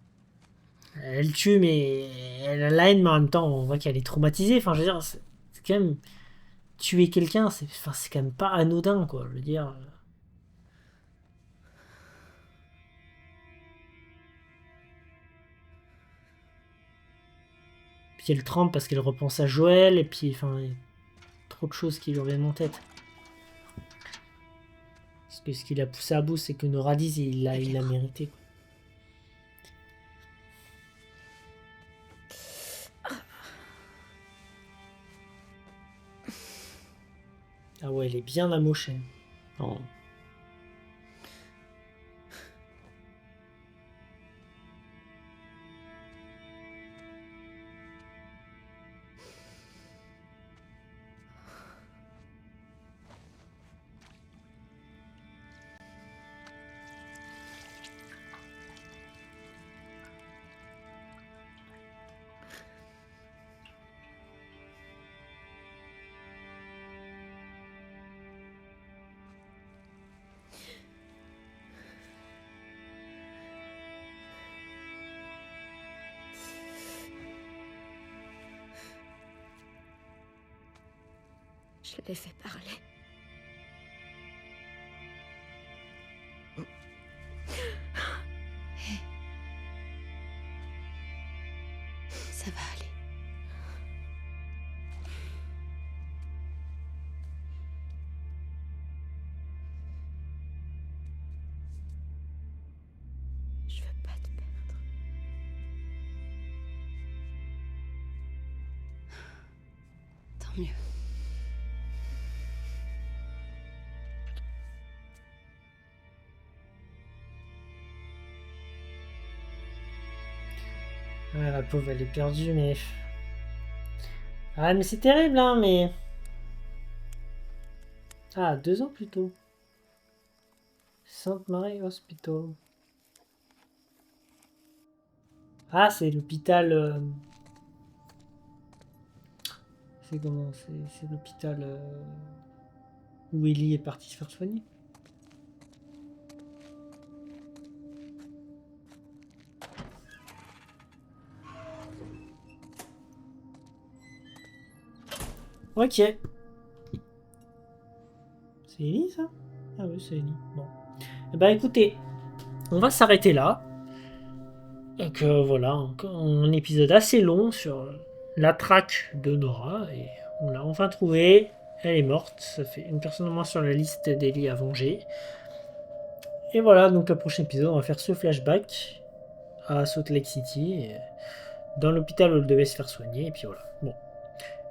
Elle tue, mais elle a la haine, mais en même temps, on voit qu'elle est traumatisée. Enfin, je veux dire, c'est quand même... Tuer quelqu'un, c'est quand même pas anodin, quoi. Je veux dire... Puis elle tremble parce qu'elle repense à Joël, et puis, enfin... Il y a trop de choses qui lui reviennent en tête. Parce que ce qui l'a poussé à bout, c'est que Nora dise, il l'a mérité, quoi. Ah ouais, elle est bien amochée. Oh. Je l'avais fait parler. Hé. Ça va aller. Je veux pas te perdre. Tant mieux. Ah, la pauvre, elle est perdue, mais... Ah, mais c'est terrible, hein, mais... Ah, 2 ans plus tôt. Sainte-Marie Hospital. Ah, c'est l'hôpital... C'est comment? C'est l'hôpital où Ellie est partie se faire soigner. Ok. C'est Ellie, ça? Ah oui, c'est Ellie. Bon. Eh ben, écoutez, on va s'arrêter là. Donc voilà, un épisode assez long sur la traque de Nora. Et on l'a enfin trouvée. Elle est morte. Ça fait une personne en moins sur la liste d'Ellie à venger. Et voilà, donc le prochain épisode, on va faire ce flashback à Salt Lake City. Dans l'hôpital où elle devait se faire soigner. Et puis voilà. Bon.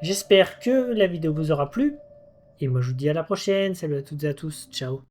J'espère que la vidéo vous aura plu. Et moi je vous dis à la prochaine. Salut à toutes et à tous. Ciao.